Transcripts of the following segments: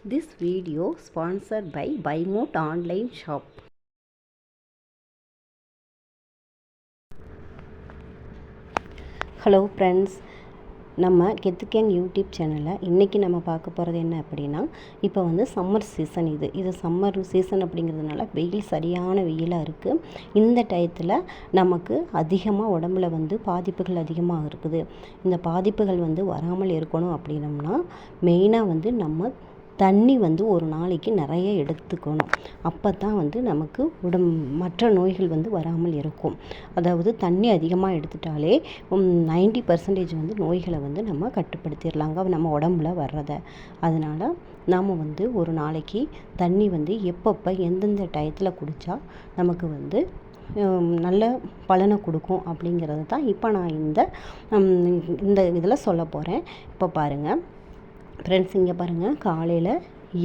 This video sponsored by BuyMote online shop. Hello friends, நம்ம கெத்துகேங் YouTube சேனலில் இன்றைக்கி நம்ம பார்க்க போகிறது என்ன அப்படின்னா, இப்போ வந்து சம்மர் சீசன் இது சம்மர் சீசன் அப்படிங்கிறதுனால வெயில் சரியான வெயிலாக இருக்குது. இந்த டயத்தில் நமக்கு அதிகமாக உடம்புல வந்து பாதிப்புகள் அதிகமாக இருக்குது. இந்த பாதிப்புகள் வந்து வராமல் இருக்கணும் அப்படின்னம்னா மெயினாக வந்து நம்ம தண்ணி வந்து ஒரு நாளைக்கு நிறைய எடுத்துக்கணும். அப்போ தான் வந்து நமக்கு மற்ற நோய்கள் வந்து வராமல் இருக்கும். அதாவது தண்ணி அதிகமாக எடுத்துட்டாலே 90% வந்து நோய்களை வந்து நம்ம கட்டுப்படுத்திடலாங்க நம்ம உடம்புல வர்றதை. அதனால் நாம் வந்து ஒரு நாளைக்கு தண்ணி வந்து எப்பப்போ எந்தெந்த டயத்தில் குடித்தா நமக்கு வந்து நல்ல பலனை கொடுக்கும் அப்படிங்கிறது தான் இப்போ நான் இந்த இதில் சொல்ல போகிறேன். இப்போ பாருங்கள் ஃப்ரெண்ட்ஸ், இங்கே பாருங்கள், காலையில்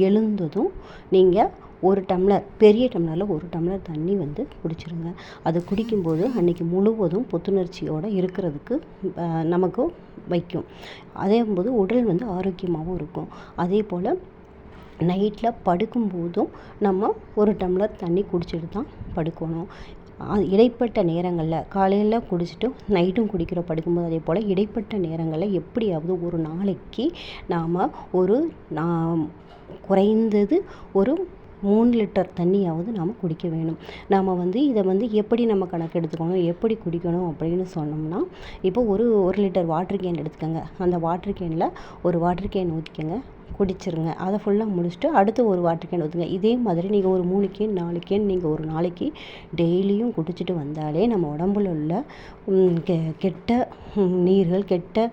எழுந்ததும் நீங்கள் ஒரு டம்ளர், பெரிய டம்ளரில் ஒரு டம்ளர் தண்ணி வந்து குடிச்சிருங்க. அது குடிக்கும்போது அன்றைக்கி முழுவதும் புத்துணர்ச்சியோடு இருக்கிறதுக்கு நமக்கு வைக்கும். அதேபோது உடல் வந்து ஆரோக்கியமாகவும் இருக்கும். அதே போல் நைட்டில் படுக்கும்போதும் நம்ம ஒரு டம்ளர் தண்ணி குடிச்சிட்டு தான் படுக்கணும். இடைப்பட்ட நேரங்களில் காலையில் குடிச்சிட்டு நைட்டும் குடிக்கிற படுக்கும்போது அதே போல் இடைப்பட்ட நேரங்களில் எப்படியாவது ஒரு நாளைக்கு நாம் குறைந்தது ஒரு 3 லிட்டர் தண்ணியாவது நாம் குடிக்க வேணும். நாம் வந்து இதை வந்து எப்படி நம்ம கணக்கு எடுத்துக்கணும், எப்படி குடிக்கணும் அப்படின்னு சொன்னோம்னா, இப்போ ஒரு லிட்டர் வாட்டர் கேன் எடுத்துக்கோங்க. அந்த வாட்டர் கேனில் ஒரு வாட்டர் கேன் ஊற்றிக்கோங்க, குடிச்சிருங்க. அதை ஃபுல்லாக முடிச்சுட்டு அடுத்து ஒரு வாட்டர் கேன் ஊற்றுங்க. இதே மாதிரி நீங்கள் ஒரு 3 கேன் 4 கேன் நீங்கள் ஒரு நாளைக்கு டெய்லியும் குடிச்சிட்டு வந்தாலே நம்ம உடம்புல உள்ள கெட்ட நீர்கள், கெட்ட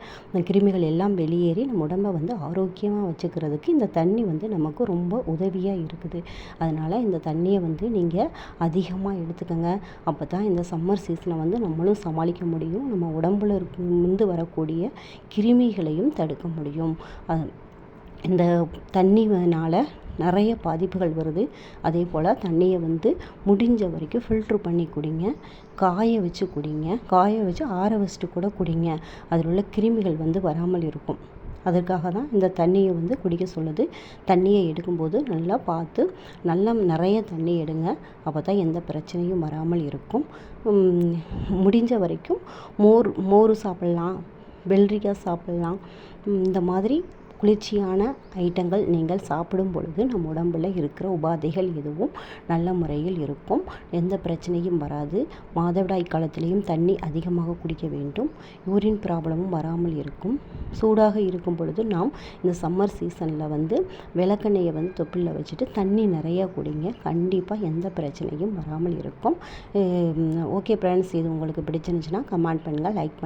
கிருமிகள் எல்லாம் வெளியேறி நம்ம உடம்பை வந்து ஆரோக்கியமாக வச்சுக்கிறதுக்கு இந்த தண்ணி வந்து நமக்கு ரொம்ப உதவியாக இருக்குது. அதனால் இந்த தண்ணியை வந்து நீங்கள் அதிகமாக எடுத்துக்கோங்க. அப்போ தான் இந்த சம்மர் சீசனை வந்து நம்மளும் சமாளிக்க முடியும். நம்ம உடம்புல இருந்து வரக்கூடிய கிருமிகளையும் தடுக்க முடியும். இந்த தண்ணினால் நிறைய பாதிப்புகள் வருது. அதே போல் தண்ணியை வந்து முடிஞ்ச வரைக்கும் ஃபில்ட்ரு பண்ணி குடிங்க, காய வச்சு குடிங்க, காய வச்சு ஆற வச்சுட்டு கூட குடிங்க. அதில் உள்ள கிருமிகள் வந்து வராமல் இருக்கும். அதற்காக தான் இந்த தண்ணியை வந்து குடிக்க சொல்லுது. தண்ணியை எடுக்கும்போது நல்லா பார்த்து நிறைய தண்ணி எடுங்க. அப்போ தான் எந்த பிரச்சனையும் வராமல் இருக்கும். முடிஞ்ச வரைக்கும் மோர் சாப்பிட்லாம், வெள்ளரிக்காய் சாப்பிட்லாம். இந்த மாதிரி குளிர்ச்சியான ஐட்டங்கள் நீங்கள் சாப்பிடும் பொழுது நம் உடம்பில் இருக்கிற உபாதைகள் எதுவும் நல்ல முறையில் இருக்கும். எந்த பிரச்சனையும் வராது. மாதவிடாய் காலத்திலையும் தண்ணி அதிகமாக குடிக்க வேண்டும். யூரின் ப்ராப்ளமும் வராமல் இருக்கும். சூடாக இருக்கும் பொழுது நாம் இந்த சம்மர் சீசனில் வந்து விளக்கெண்ணெயை வந்து தொப்பிலில் வச்சுட்டு தண்ணி நிறையா குடிங்க. கண்டிப்பாக எந்த பிரச்சனையும் வராமல் இருக்கும். ஓகே ஃப்ரெண்ட்ஸ், இது உங்களுக்கு பிடிச்சிருந்துச்சுன்னா கமெண்ட் பண்ணுங்கள், லைக் பண்ணுங்கள்.